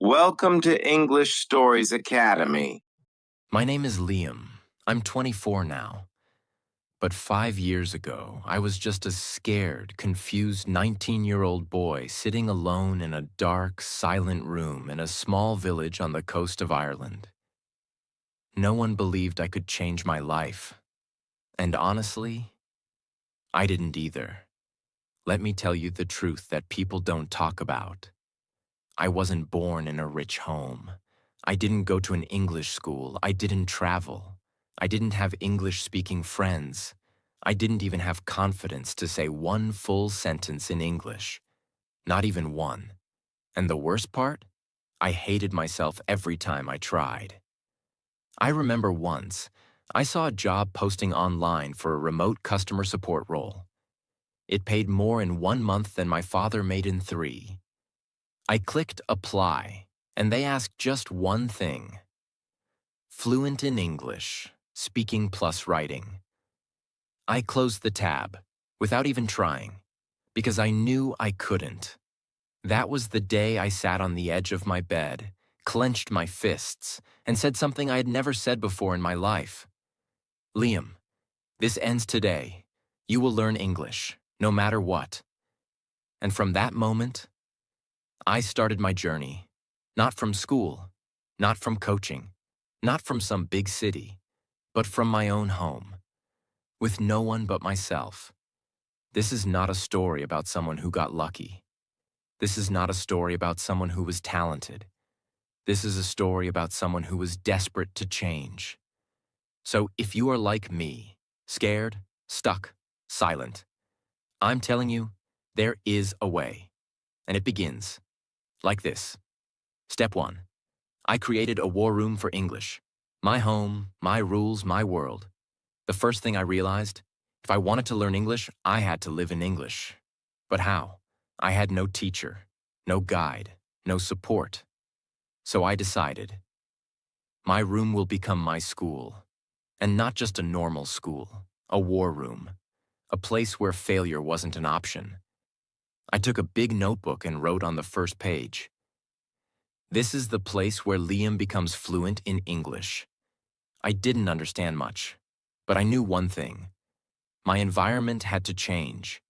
Welcome to English Stories Academy. My name is Liam. I'm 24 now. But 5 years ago, I was just a scared, confused 19-year-old boy sitting alone in a dark, silent room in a small village on the coast of Ireland. No one believed I could change my life. And honestly, I didn't either. Let me tell you the truth that people don't talk about. I wasn't born in a rich home. I didn't go to an English school. I didn't travel. I didn't have English-speaking friends. I didn't even have confidence to say one full sentence in English. Not even one. And the worst part? I hated myself every time I tried. I remember once, I saw a job posting online for a remote customer support role. It paid more in 1 month than my father made in 3. I clicked apply, and they asked just one thing. Fluent in English, speaking plus writing. I closed the tab, without even trying, because I knew I couldn't. That was the day I sat on the edge of my bed, clenched my fists, and said something I had never said before in my life. Liam, this ends today. You will learn English, no matter what. And from that moment, I started my journey, not from school, not from coaching, not from some big city, but from my own home, with no one but myself. This is not a story about someone who got lucky. This is not a story about someone who was talented. This is a story about someone who was desperate to change. So if you are like me, scared, stuck, silent, I'm telling you, there is a way. And it begins like this. Step 1. I created a war room for English. My home, my rules, my world. The first thing I realized, if I wanted to learn English, I had to live in English. But how? I had no teacher, no guide, no support. So I decided, my room will become my school. And not just a normal school, a war room. A place where failure wasn't an option. I took a big notebook and wrote on the first page, this is the place where Liam becomes fluent in English. I didn't understand much, but I knew one thing. My environment had to change.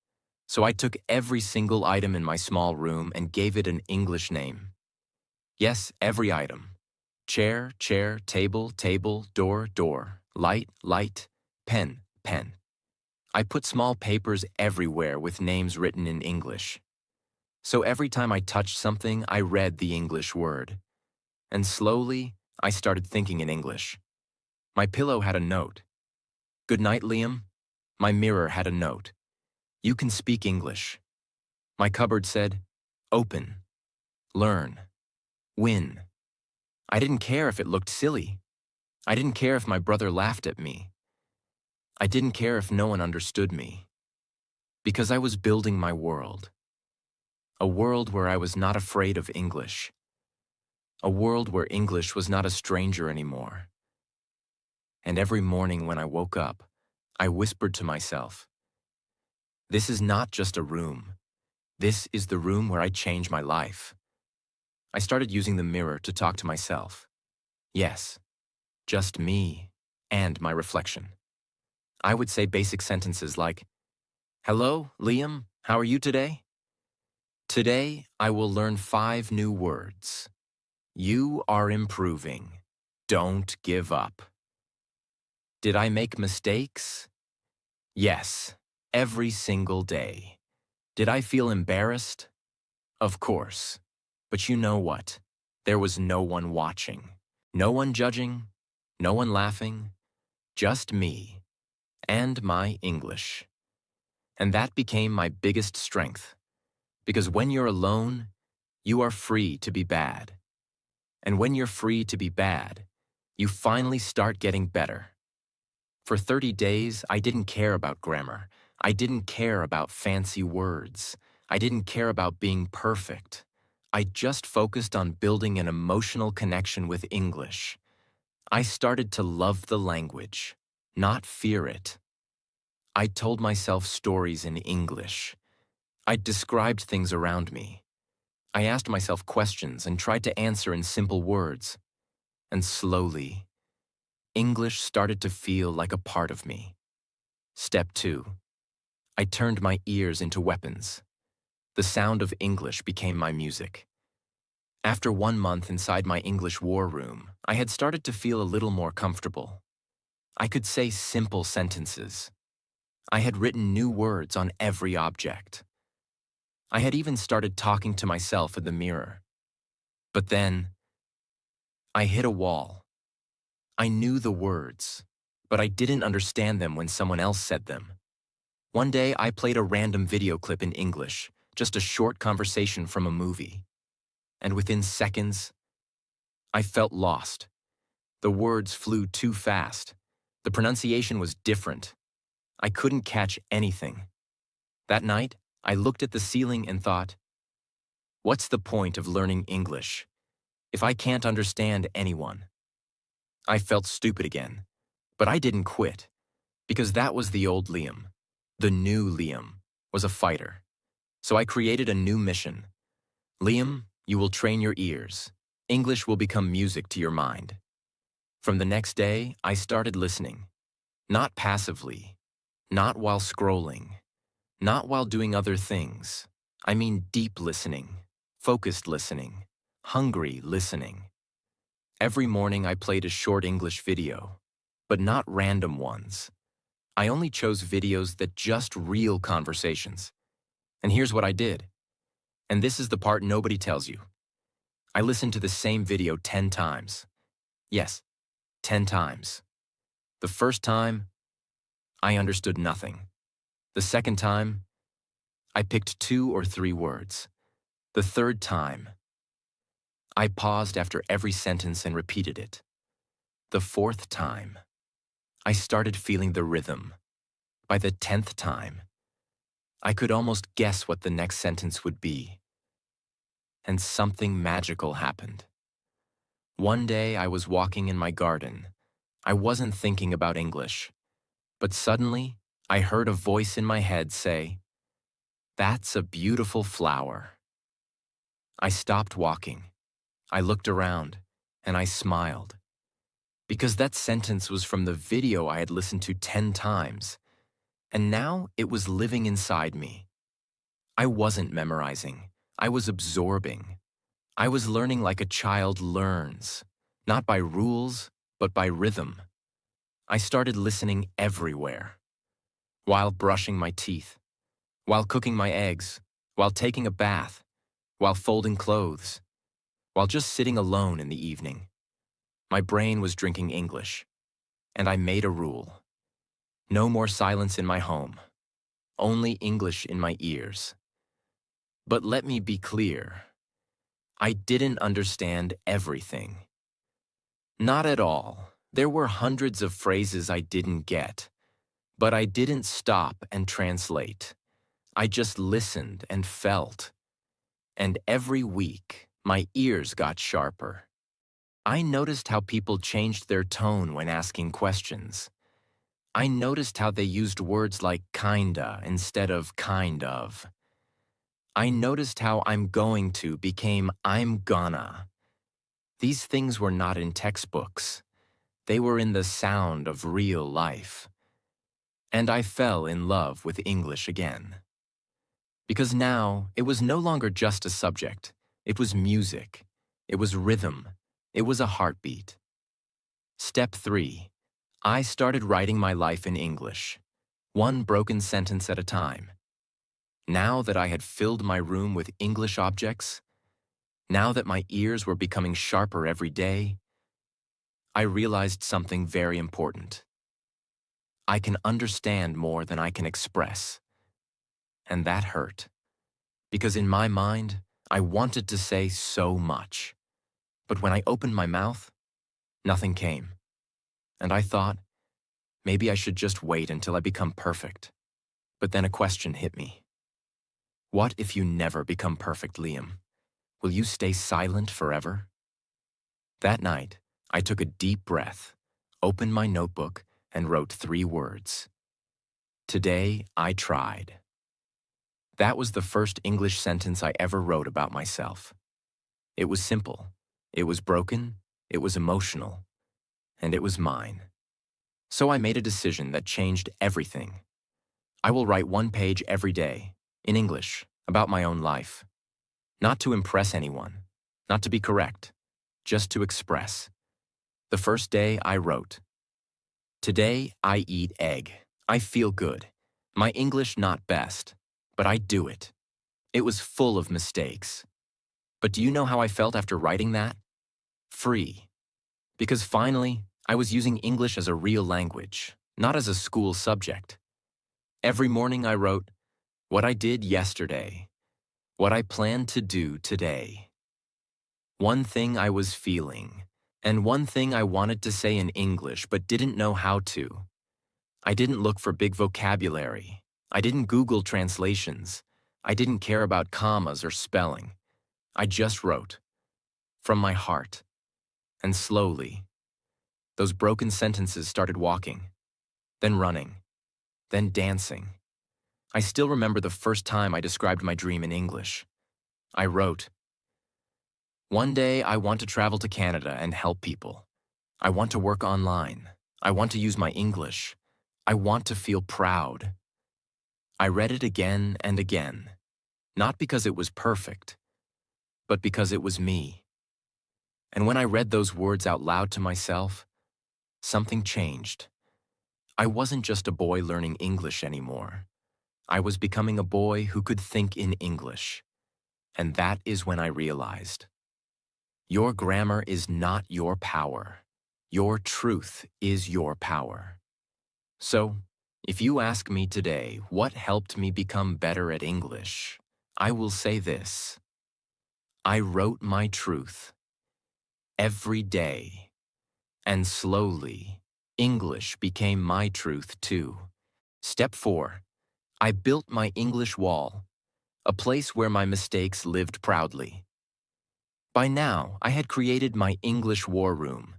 So I took every single item in my small room and gave it an English name. Yes, every item. Chair, chair, table, table, door, door, light, light, pen, pen. I put small papers everywhere with names written in English. So every time I touched something, I read the English word. And slowly, I started thinking in English. My pillow had a note. Good night, Liam. My mirror had a note. You can speak English. My cupboard said, open, learn, win. I didn't care if it looked silly. I didn't care if my brother laughed at me. I didn't care if no one understood me. Because I was building my world. A world where I was not afraid of English. A world where English was not a stranger anymore. And every morning when I woke up, I whispered to myself, this is not just a room. This is the room where I change my life. I started using the mirror to talk to myself. Yes, just me and my reflection. I would say basic sentences like, hello, Liam, how are you today? Today, I will learn 5 new words. You are improving. Don't give up. Did I make mistakes? Yes, every single day. Did I feel embarrassed? Of course. But you know what? There was no one watching. No one judging. No one laughing. Just me. And my English. And that became my biggest strength. Because when you're alone, you are free to be bad. And when you're free to be bad, you finally start getting better. For 30 days, I didn't care about grammar. I didn't care about fancy words. I didn't care about being perfect. I just focused on building an emotional connection with English. I started to love the language, not fear it. I told myself stories in English. I described things around me. I asked myself questions and tried to answer in simple words. And slowly, English started to feel like a part of me. Step 2. I turned my ears into weapons. The sound of English became my music. After 1 month inside my English war room, I had started to feel a little more comfortable. I could say simple sentences. I had written new words on every object. I had even started talking to myself in the mirror. But then, I hit a wall. I knew the words, but I didn't understand them when someone else said them. One day, I played a random video clip in English, just a short conversation from a movie. And within seconds, I felt lost. The words flew too fast. The pronunciation was different. I couldn't catch anything. That night, I looked at the ceiling and thought, what's the point of learning English if I can't understand anyone? I felt stupid again, but I didn't quit, because that was the old Liam. The new Liam was a fighter. So I created a new mission. Liam, you will train your ears. English will become music to your mind. From the next day, I started listening. Not passively, not while scrolling, not while doing other things. I mean deep listening, focused listening, hungry listening. Every morning I played a short English video, but not random ones. I only chose videos that just real conversations. And here's what I did. And this is the part nobody tells you. I listened to the same video 10 times. Yes, 10 times. The first time, I understood nothing. The second time, I picked 2 or 3 words. The third time, I paused after every sentence and repeated it. The fourth time, I started feeling the rhythm. By the 10th time, I could almost guess what the next sentence would be. And something magical happened. One day I was walking in my garden. I wasn't thinking about English. But suddenly, I heard a voice in my head say, "That's a beautiful flower." I stopped walking. I looked around, and I smiled. Because that sentence was from the video I had listened to 10 times, and now it was living inside me. I wasn't memorizing. I was absorbing. I was learning like a child learns, not by rules, but by rhythm. I started listening everywhere. While brushing my teeth, while cooking my eggs, while taking a bath, while folding clothes, while just sitting alone in the evening. My brain was drinking English, and I made a rule. No more silence in my home, only English in my ears. But let me be clear, I didn't understand everything. Not at all. There were hundreds of phrases I didn't get, but I didn't stop and translate. I just listened and felt. And every week, my ears got sharper. I noticed how people changed their tone when asking questions. I noticed how they used words like kinda instead of kind of. I noticed how I'm going to became I'm gonna. These things were not in textbooks. They were in the sound of real life. And I fell in love with English again. Because now, it was no longer just a subject. It was music. It was rhythm. It was a heartbeat. Step 3. I started writing my life in English, one broken sentence at a time. Now that I had filled my room with English objects, now that my ears were becoming sharper every day, I realized something very important. I can understand more than I can express. And that hurt. Because in my mind, I wanted to say so much. But when I opened my mouth, nothing came. And I thought, maybe I should just wait until I become perfect. But then a question hit me. What if you never become perfect, Liam? Will you stay silent forever? That night, I took a deep breath, opened my notebook, and wrote 3 words. Today, I tried. That was the first English sentence I ever wrote about myself. It was simple. It was broken. It was emotional. And it was mine. So I made a decision that changed everything. I will write one page every day, in English, about my own life. Not to impress anyone, not to be correct, just to express. The first day I wrote, "Today I eat egg. I feel good. My English not best, but I do it." It was full of mistakes. But do you know how I felt after writing that? Free. Because finally, I was using English as a real language, not as a school subject. Every morning I wrote, what I did yesterday, what I plan to do today. One thing I was feeling, and one thing I wanted to say in English but didn't know how to. I didn't look for big vocabulary. I didn't Google translations. I didn't care about commas or spelling. I just wrote. From my heart. And slowly, those broken sentences started walking, then running, then dancing. I still remember the first time I described my dream in English. I wrote, "One day I want to travel to Canada and help people. I want to work online. I want to use my English. I want to feel proud." I read it again and again, not because it was perfect, but because it was me. And when I read those words out loud to myself, something changed. I wasn't just a boy learning English anymore. I was becoming a boy who could think in English. And that is when I realized, your grammar is not your power. Your truth is your power. So, if you ask me today what helped me become better at English, I will say this. I wrote my truth every day, and slowly, English became my truth too. Step 4. I built my English wall, a place where my mistakes lived proudly. By now, I had created my English war room,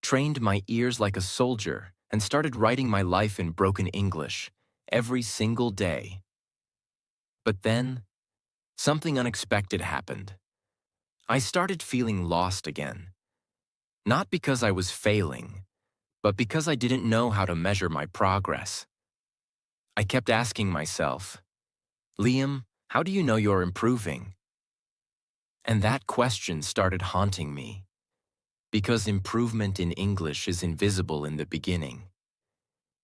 trained my ears like a soldier, and started writing my life in broken English every single day. But then, something unexpected happened. I started feeling lost again. Not because I was failing, but because I didn't know how to measure my progress. I kept asking myself, "Liam, how do you know you're improving?" And that question started haunting me. Because improvement in English is invisible in the beginning.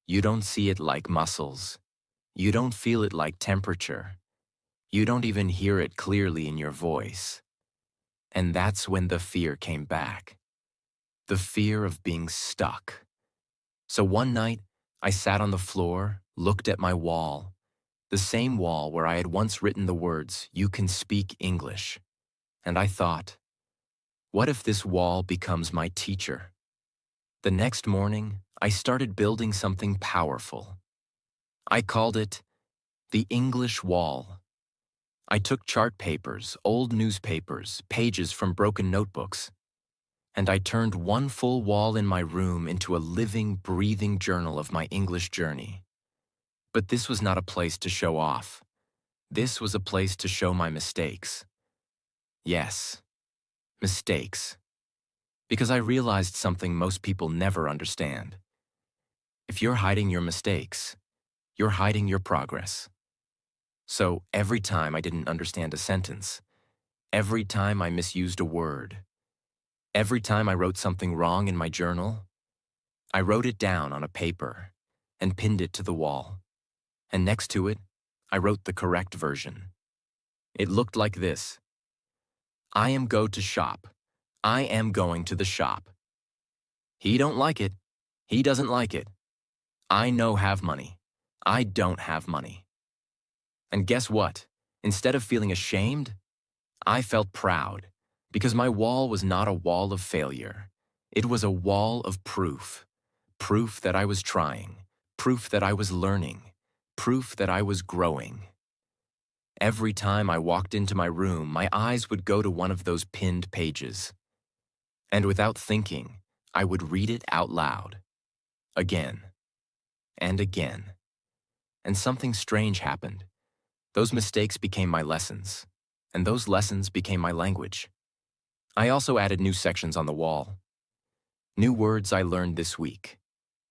You don't see it like muscles. You don't feel it like temperature. You don't even hear it clearly in your voice. And that's when the fear came back. The fear of being stuck. So one night, I sat on the floor, looked at my wall, the same wall where I had once written the words, "You can speak English." And I thought, what if this wall becomes my teacher? The next morning, I started building something powerful. I called it the English Wall. I took chart papers, old newspapers, pages from broken notebooks, and I turned one full wall in my room into a living, breathing journal of my English journey. But this was not a place to show off. This was a place to show my mistakes. Yes, mistakes. Because I realized something most people never understand. If you're hiding your mistakes, you're hiding your progress. So every time I didn't understand a sentence, every time I misused a word, every time I wrote something wrong in my journal, I wrote it down on a paper and pinned it to the wall. And next to it, I wrote the correct version. It looked like this. I am go to shop. I am going to the shop. He don't like it. He doesn't like it. I no have money. I don't have money. And guess what? Instead of feeling ashamed, I felt proud because my wall was not a wall of failure. It was a wall of proof. Proof that I was trying. Proof that I was learning. Proof that I was growing. Every time I walked into my room, my eyes would go to one of those pinned pages. And without thinking, I would read it out loud. Again. And again. And something strange happened. Those mistakes became my lessons, and those lessons became my language. I also added new sections on the wall. New words I learned this week.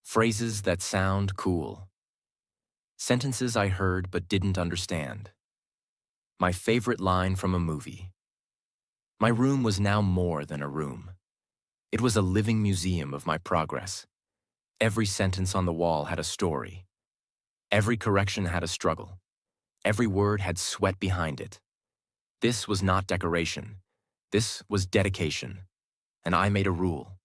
Phrases that sound cool. Sentences I heard but didn't understand. My favorite line from a movie. My room was now more than a room. It was a living museum of my progress. Every sentence on the wall had a story. Every correction had a struggle. Every word had sweat behind it. This was not decoration. This was dedication. And I made a rule.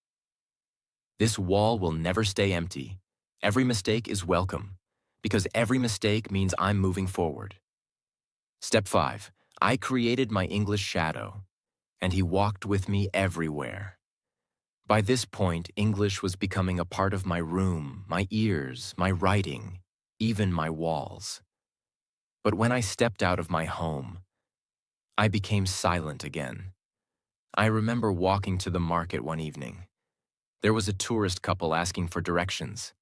This wall will never stay empty. Every mistake is welcome, because every mistake means I'm moving forward. Step 5. I created my English shadow, and he walked with me everywhere. By this point, English was becoming a part of my room, my ears, my writing, even my walls. But when I stepped out of my home, I became silent again. I remember walking to the market one evening. There was a tourist couple asking for directions.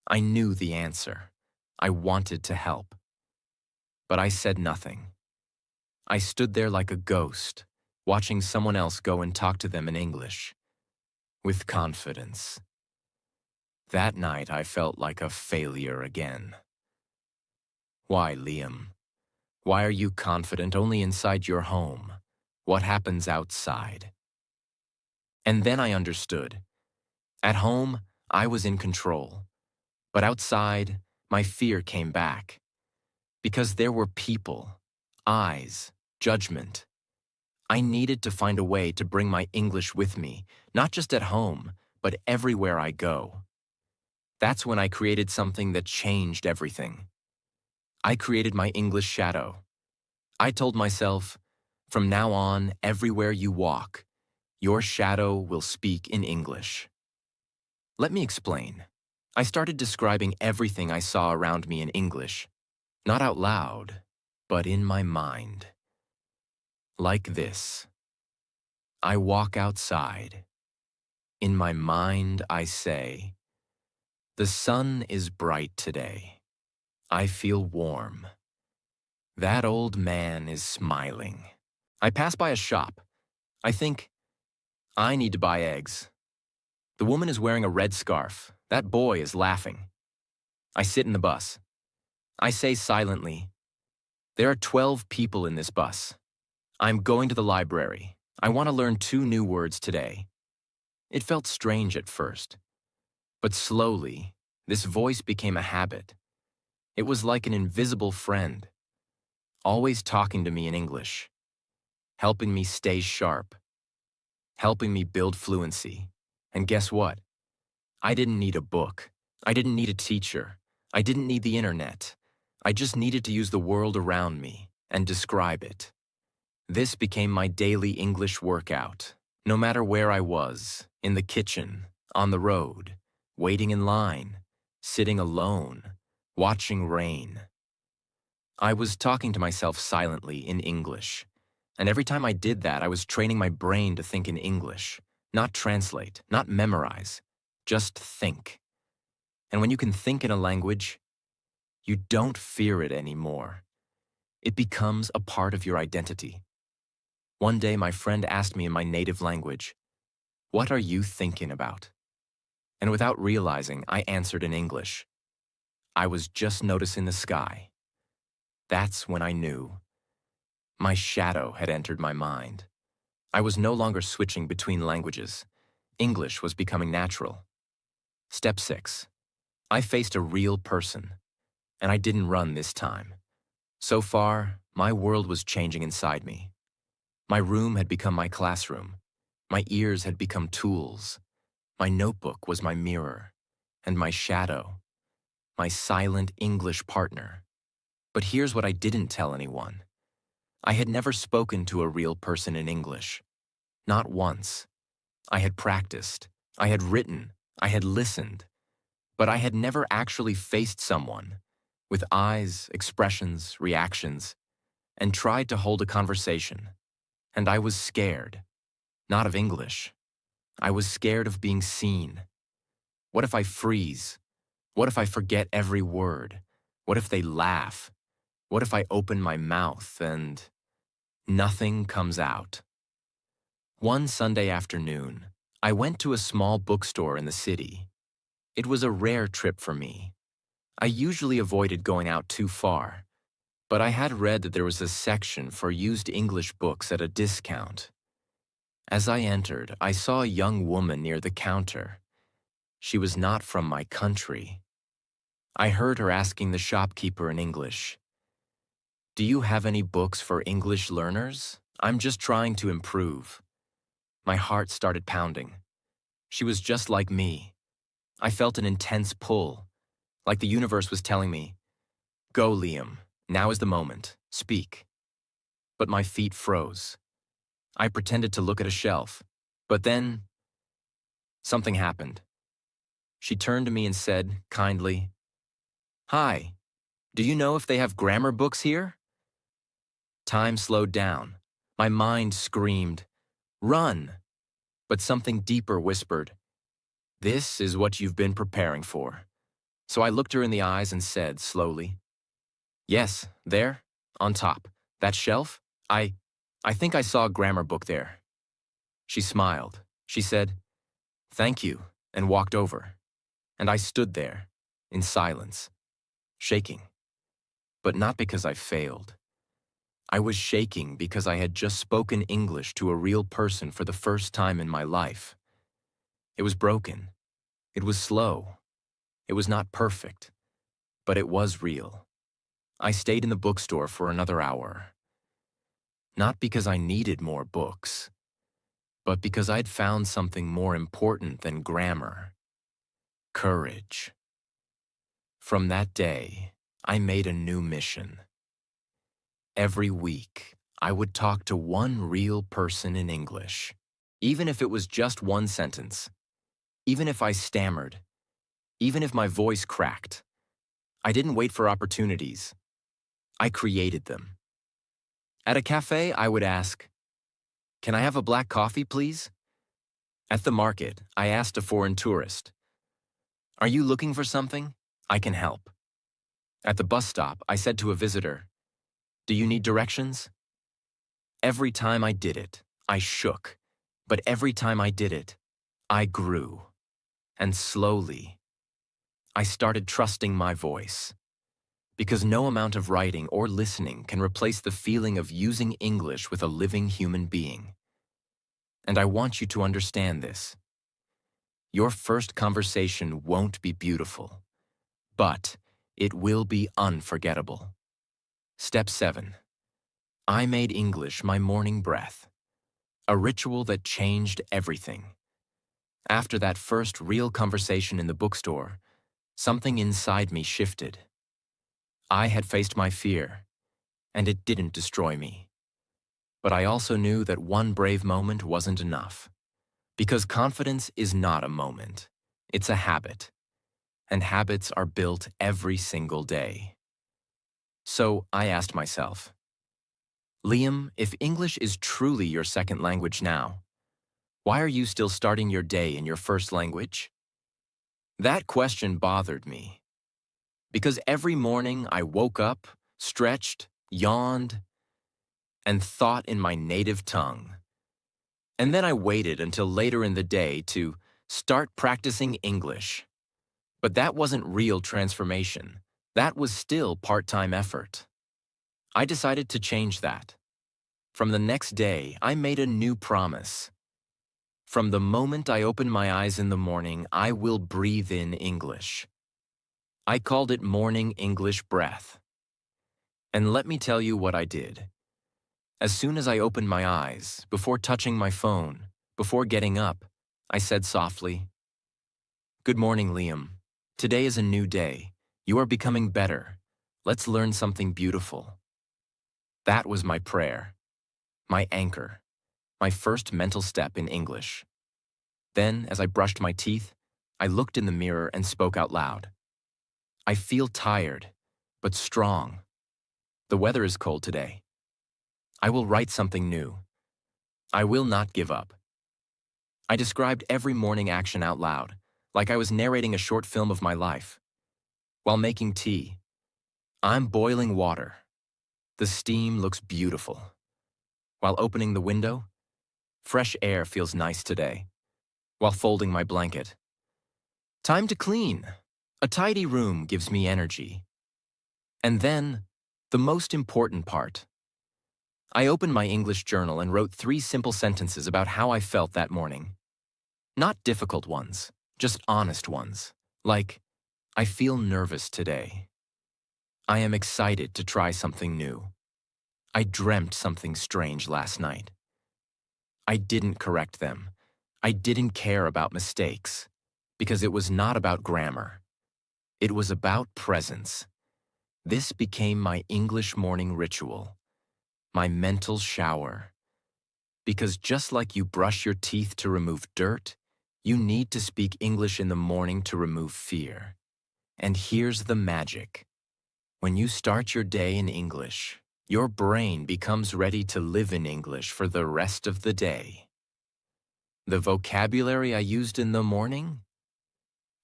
I knew the answer. I wanted to help. But I said nothing. I stood there like a ghost, watching someone else go and talk to them in English. With confidence. That night I felt like a failure again. Why, Liam? Why are you confident only inside your home? What happens outside? And then I understood. At home, I was in control. But outside, my fear came back. Because there were people, eyes, judgment. I needed to find a way to bring my English with me, not just at home, but everywhere I go. That's when I created something that changed everything. I created my English shadow. I told myself, from now on, everywhere you walk, your shadow will speak in English. Let me explain. I started describing everything I saw around me in English, not out loud, but in my mind. Like this. I walk outside. In my mind, I say, the sun is bright today. I feel warm. That old man is smiling. I pass by a shop. I think, I need to buy eggs. The woman is wearing a red scarf. That boy is laughing. I sit in the bus. I say silently, there are 12 people in this bus. I'm going to the library. I want to learn 2 new words today. It felt strange at first. But slowly, this voice became a habit. It was like an invisible friend, always talking to me in English, helping me stay sharp, helping me build fluency. And guess what? I didn't need a book. I didn't need a teacher. I didn't need the internet. I just needed to use the world around me and describe it. This became my daily English workout, no matter where I was, in the kitchen, on the road, waiting in line, sitting alone, watching rain. I was talking to myself silently in English, and every time I did that, I was training my brain to think in English, not translate, not memorize, just think. And when you can think in a language, you don't fear it anymore. It becomes a part of your identity. One day, my friend asked me in my native language, "What are you thinking about?" And without realizing, I answered in English. I was just noticing the sky. That's when I knew. My shadow had entered my mind. I was no longer switching between languages. English was becoming natural. Step 6. I faced a real person, and I didn't run this time. So far, my world was changing inside me. My room had become my classroom. My ears had become tools. My notebook was my mirror, and my shadow, my silent English partner. But here's what I didn't tell anyone. I had never spoken to a real person in English. Not once. I had practiced. I had written. I had listened. But I had never actually faced someone, with eyes, expressions, reactions, and tried to hold a conversation. And I was scared. Not of English. I was scared of being seen. What if I freeze? What if I forget every word? What if they laugh? What if I open my mouth and nothing comes out? One Sunday afternoon, I went to a small bookstore in the city. It was a rare trip for me. I usually avoided going out too far, but I had read that there was a section for used English books at a discount. As I entered, I saw a young woman near the counter. She was not from my country. I heard her asking the shopkeeper in English, "Do you have any books for English learners? I'm just trying to improve." My heart started pounding. She was just like me. I felt an intense pull, like the universe was telling me, "Go, Liam. Now is the moment. Speak." But my feet froze. I pretended to look at a shelf. But then, something happened. She turned to me and said, kindly, "Hi, do you know if they have grammar books here?" Time slowed down. My mind screamed, "Run!" But something deeper whispered, "This is what you've been preparing for." So I looked her in the eyes and said slowly, "Yes, there, on top, that shelf, I think I saw a grammar book there." She smiled. She said, "Thank you," and walked over. And I stood there, in silence, shaking. But not because I failed. I was shaking because I had just spoken English to a real person for the first time in my life. It was broken. It was slow. It was not perfect. But it was real. I stayed in the bookstore for another hour. Not because I needed more books, but because I'd found something more important than grammar: courage. From that day, I made a new mission. Every week, I would talk to one real person in English, even if it was just one sentence, even if I stammered, even if my voice cracked. I didn't wait for opportunities. I created them. At a cafe, I would ask, "Can I have a black coffee, please?" At the market, I asked a foreign tourist, "Are you looking for something? I can help." At the bus stop, I said to a visitor, "Do you need directions?" Every time I did it, I shook. But every time I did it, I grew. And slowly, I started trusting my voice. Because no amount of writing or listening can replace the feeling of using English with a living human being. And I want you to understand this. Your first conversation won't be beautiful, but it will be unforgettable. Step 7. I made English my morning breath, a ritual that changed everything. After that first real conversation in the bookstore, something inside me shifted. I had faced my fear, and it didn't destroy me. But I also knew that one brave moment wasn't enough. Because confidence is not a moment. It's a habit. And habits are built every single day. So I asked myself, Liam, if English is truly your second language now, why are you still starting your day in your first language? That question bothered me. Because every morning I woke up, stretched, yawned, and thought in my native tongue. And then I waited until later in the day to start practicing English. But that wasn't real transformation. That was still part-time effort. I decided to change that. From the next day, I made a new promise. From the moment I open my eyes in the morning, I will breathe in English. I called it morning English breath. And let me tell you what I did. As soon as I opened my eyes, before touching my phone, before getting up, I said softly, "Good morning, Liam. Today is a new day. You are becoming better. Let's learn something beautiful." That was my prayer, my anchor, my first mental step in English. Then, as I brushed my teeth, I looked in the mirror and spoke out loud. "I feel tired, but strong. The weather is cold today. I will write something new. I will not give up." I described every morning action out loud, like I was narrating a short film of my life. While making tea, I'm boiling water. The steam looks beautiful. While opening the window, fresh air feels nice today. While folding my blanket, time to clean. A tidy room gives me energy. And then, the most important part. I opened my English journal and wrote 3 simple sentences about how I felt that morning. Not difficult ones, just honest ones. Like, I feel nervous today. I am excited to try something new. I dreamt something strange last night. I didn't correct them. I didn't care about mistakes, because it was not about grammar. It was about presence. This became my English morning ritual, my mental shower. Because just like you brush your teeth to remove dirt, you need to speak English in the morning to remove fear. And here's the magic. When you start your day in English, your brain becomes ready to live in English for the rest of the day. The vocabulary I used in the morning?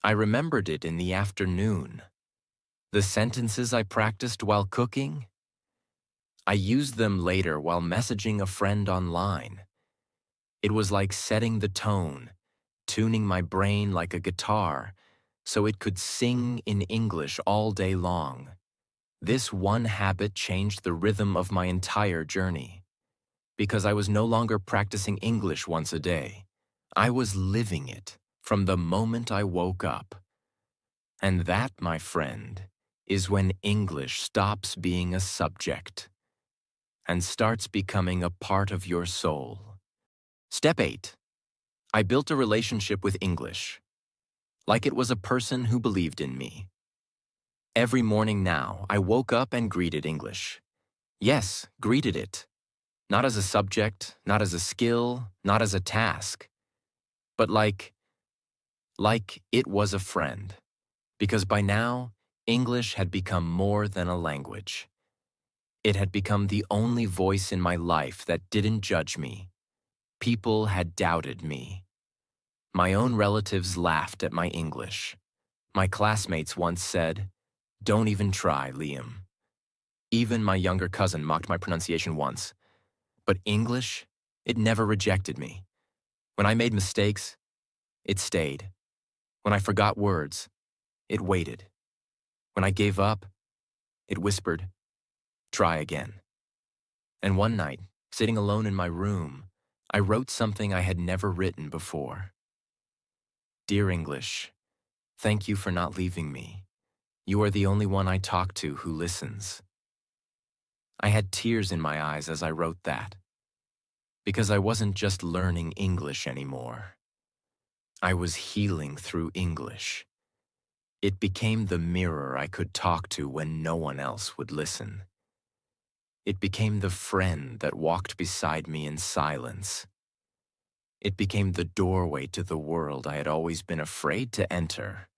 I remembered it in the afternoon. The sentences I practiced while cooking? I used them later while messaging a friend online. It was like setting the tone, tuning my brain like a guitar so it could sing in English all day long. This one habit changed the rhythm of my entire journey. Because I was no longer practicing English once a day. I was living it from the moment I woke up. And that, my friend, is when English stops being a subject and starts becoming a part of your soul. Step 8. I built a relationship with English, like it was a person who believed in me. Every morning now, I woke up and greeted English. Yes, greeted it. Not as a subject, not as a skill, not as a task, but like it was a friend. Because by now, English had become more than a language. It had become the only voice in my life that didn't judge me. People had doubted me. My own relatives laughed at my English. My classmates once said, "Don't even try, Liam." Even my younger cousin mocked my pronunciation once. But English, it never rejected me. When I made mistakes, it stayed. When I forgot words, it waited. When I gave up, it whispered, "Try again." And one night, sitting alone in my room, I wrote something I had never written before. Dear English, thank you for not leaving me. You are the only one I talk to who listens. I had tears in my eyes as I wrote that, because I wasn't just learning English anymore. I was healing through English. It became the mirror I could talk to when no one else would listen. It became the friend that walked beside me in silence. It became the doorway to the world I had always been afraid to enter.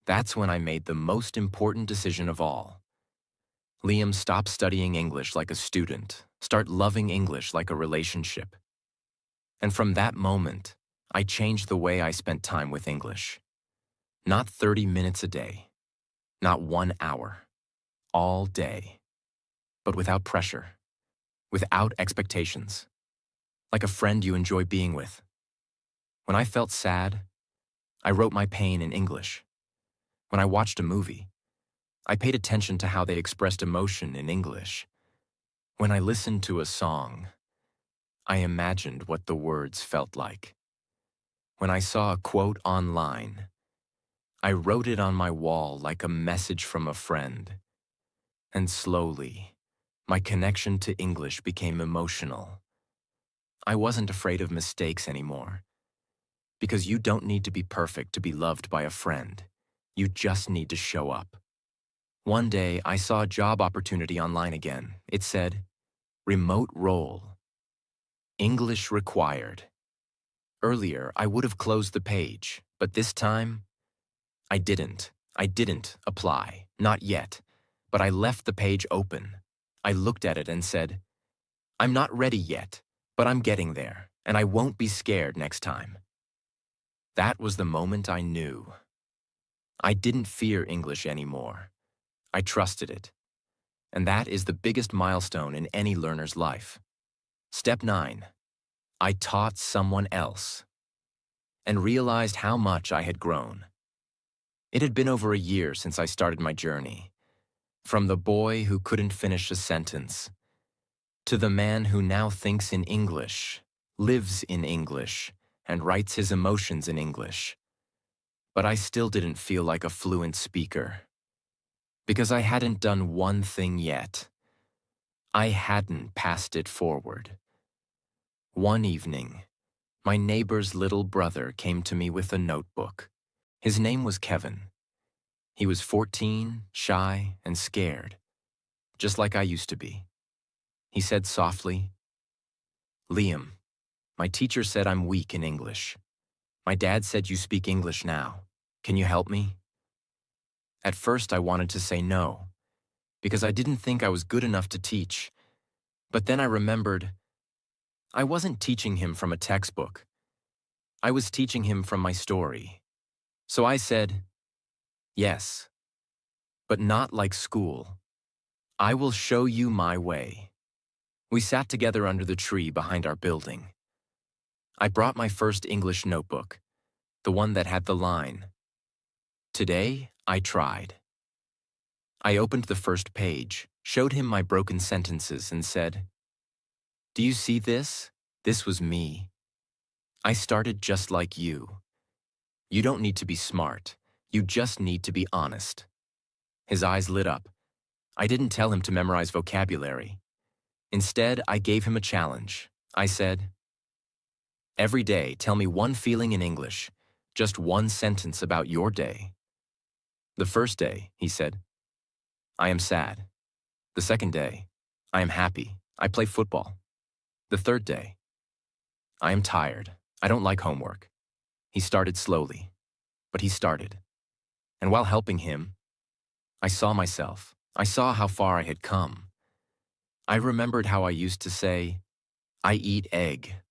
That's when I made the most important decision of all. Liam, stop studying English like a student. Start loving English like a relationship. And from that moment, I changed the way I spent time with English. Not 30 minutes a day, not 1 hour, all day, but without pressure, without expectations, like a friend you enjoy being with. When I felt sad, I wrote my pain in English. When I watched a movie, I paid attention to how they expressed emotion in English. When I listened to a song, I imagined what the words felt like. When I saw a quote online, I wrote it on my wall like a message from a friend. And slowly, my connection to English became emotional. I wasn't afraid of mistakes anymore. Because you don't need to be perfect to be loved by a friend. You just need to show up. One day, I saw a job opportunity online again. It said, "Remote role. English required." Earlier, I would have closed the page, but this time, I didn't. I didn't apply. Not yet. But I left the page open. I looked at it and said, "I'm not ready yet, but I'm getting there, and I won't be scared next time." That was the moment I knew. I didn't fear English anymore. I trusted it. and that is the biggest milestone in any learner's life. Step 9. I taught someone else and realized how much I had grown. It had been over a year since I started my journey, from the boy who couldn't finish a sentence to the man who now thinks in English, lives in English, and writes his emotions in English. But I still didn't feel like a fluent speaker, because I hadn't done one thing yet. I hadn't passed it forward. One evening, my neighbor's little brother came to me with a notebook. His name was Kevin. He was 14, shy, and scared, just like I used to be. He said softly, "Liam, my teacher said I'm weak in English. My dad said you speak English now. Can you help me?" At first, I wanted to say no, because I didn't think I was good enough to teach. But then I remembered I wasn't teaching him from a textbook. I was teaching him from my story. So I said, "Yes, but not like school. I will show you my way." We sat together under the tree behind our building. I brought my first English notebook, the one that had the line, "Today, I tried." I opened the first page, showed him my broken sentences, and said, "Do you see this? This was me. I started just like you. You don't need to be smart. You just need to be honest." His eyes lit up. I didn't tell him to memorize vocabulary. Instead, I gave him a challenge. I said, "Every day, tell me one feeling in English, just one sentence about your day." The first day, he said, "I am sad." The second day, "I am happy. I play football." The third day, "I am tired. I don't like homework." He started slowly, but he started. And while helping him, I saw myself. I saw how far I had come. I remembered how I used to say, "I eat egg."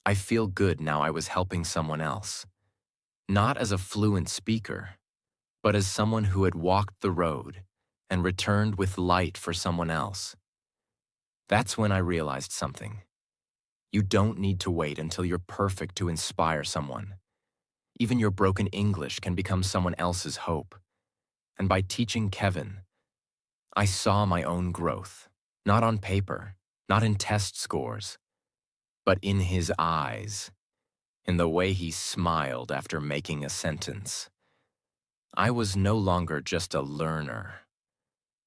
I feel good now I was helping someone else. Not as a fluent speaker, but as someone who had walked the road and returned with light for someone else. That's when I realized something. You don't need to wait until you're perfect to inspire someone. Even your broken English can become someone else's hope. And by teaching Kevin, I saw my own growth, not on paper, not in test scores, but in his eyes, in the way he smiled after making a sentence. I was no longer just a learner.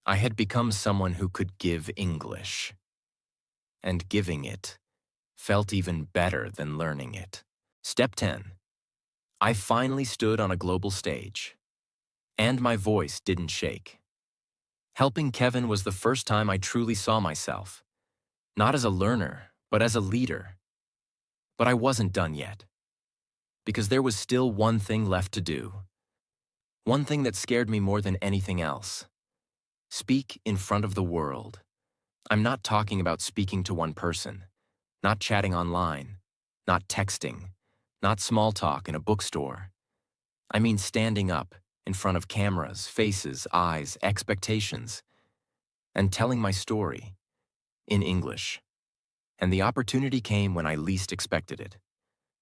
I had become someone who could give English. And giving it felt even better than learning it. Step 10. I finally stood on a global stage, and my voice didn't shake. Helping Kevin was the first time I truly saw myself, not as a learner, but as a leader. But I wasn't done yet, because there was still one thing left to do. One thing that scared me more than anything else. Speak in front of the world. I'm not talking about speaking to one person, not chatting online, not texting, not small talk in a bookstore. I mean standing up in front of cameras, faces, eyes, expectations, and telling my story in English. And the opportunity came when I least expected it.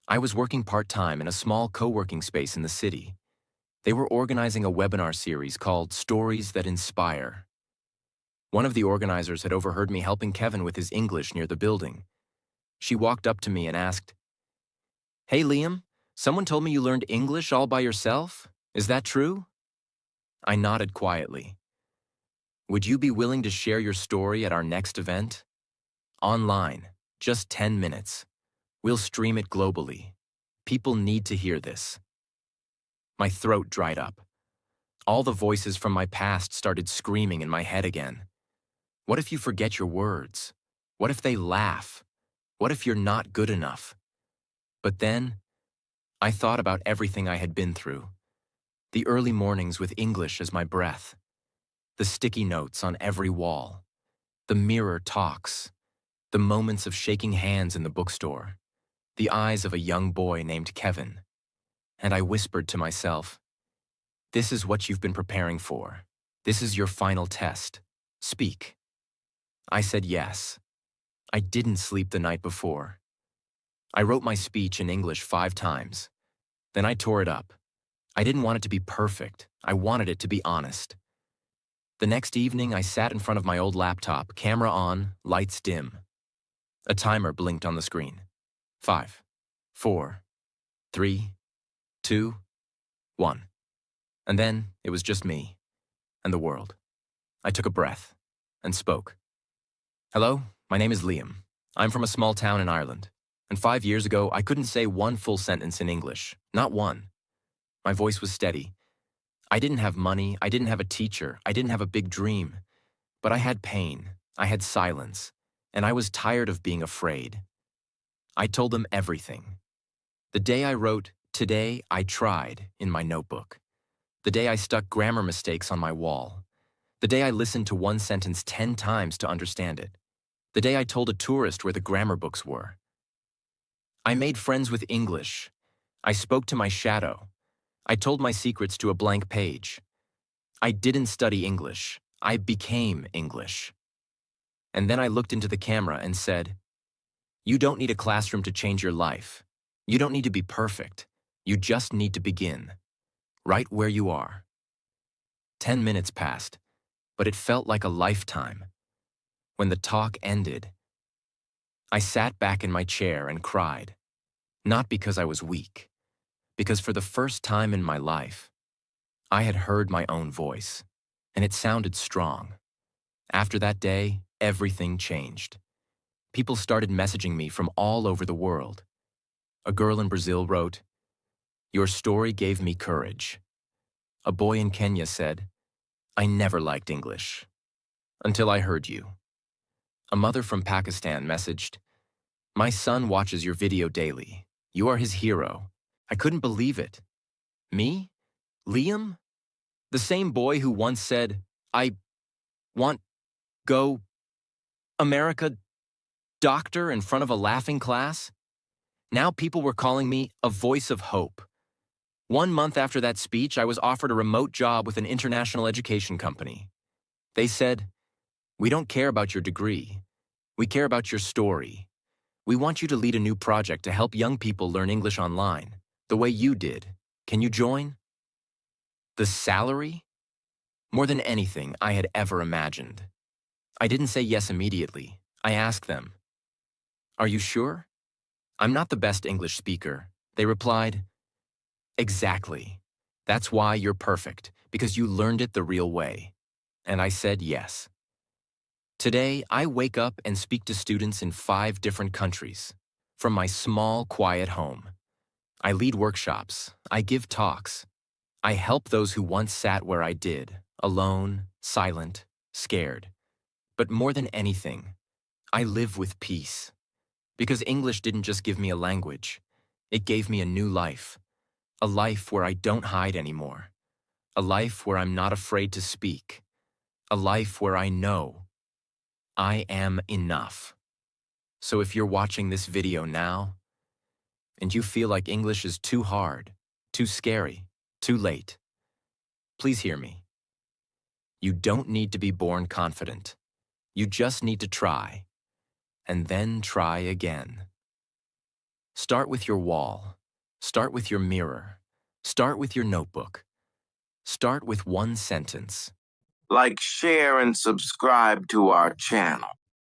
I was working part-time in a small co-working space in the city. They were organizing a webinar series called Stories That Inspire. One of the organizers had overheard me helping Kevin with his English near the building. She walked up to me and asked, "Hey, Liam, someone told me you learned English all by yourself. Is that true?" I nodded quietly. "Would you be willing to share your story at our next event? Online, just 10 minutes. We'll stream it globally. People need to hear this." My throat dried up. All the voices from my past started screaming in my head again. What if you forget your words? What if they laugh? What if you're not good enough? But then, I thought about everything I had been through. The early mornings with English as my breath. The sticky notes on every wall. The mirror talks. The moments of shaking hands in the bookstore. The eyes of a young boy named Kevin. And I whispered to myself, "This is what you've been preparing for. This is your final test. Speak. I said yes. I didn't sleep the night before. I wrote my speech in English 5 times. Then I tore it up. I didn't want it to be perfect. I wanted it to be honest. The next evening, I sat in front of my old laptop, camera on, lights dim. A timer blinked on the screen. 5, 4, 3, 2, 1. And then it was just me and the world. I took a breath and spoke. Hello, my name is Liam. I'm from a small town in Ireland. And 5 years ago, I couldn't say one full sentence in English. Not one. My voice was steady. I didn't have money. I didn't have a teacher. I didn't have a big dream. But I had pain. I had silence. And I was tired of being afraid. I told them everything. The day I wrote, "Today I tried," in my notebook. The day I stuck grammar mistakes on my wall. The day I listened to one sentence 10 times to understand it. The day I told a tourist where the grammar books were. I made friends with English. I spoke to my shadow. I told my secrets to a blank page. I didn't study English. I became English. And then I looked into the camera and said, "You don't need a classroom to change your life. You don't need to be perfect. You just need to begin. Right where you are." 10 minutes passed, but it felt like a lifetime. When the talk ended, I sat back in my chair and cried. Not because I was weak, because for the first time in my life, I had heard my own voice, and it sounded strong. After that day, everything changed. People started messaging me from all over the world. A girl in Brazil wrote, "Your story gave me courage." A boy in Kenya said, "I never liked English until I heard you." A mother from Pakistan messaged, "My son watches your video daily. You are his hero." I couldn't believe it. Me? Liam? The same boy who once said, "I want go America doctor" in front of a laughing class? Now people were calling me a voice of hope. 1 month after that speech, I was offered a remote job with an international education company. They said, "We don't care about your degree. We care about your story. We want you to lead a new project to help young people learn English online, the way you did. Can you join?" The salary? More than anything I had ever imagined. I didn't say yes immediately. I asked them, "Are you sure?" "I'm not the best English speaker." They replied, "Exactly. That's why you're perfect, because you learned it the real way." And I said yes. Today, I wake up and speak to students in 5 different countries, from my small, quiet home. I lead workshops. I give talks. I help those who once sat where I did, alone, silent, scared. But more than anything, I live with peace. Because English didn't just give me a language. It gave me a new life. A life where I don't hide anymore. A life where I'm not afraid to speak. A life where I know I am enough. So if you're watching this video now, and you feel like English is too hard, too scary, too late, please hear me. You don't need to be born confident. You just need to try, and then try again. Start with your wall. Start with your mirror. Start with your notebook. Start with one sentence. Like, share, and subscribe to our channel.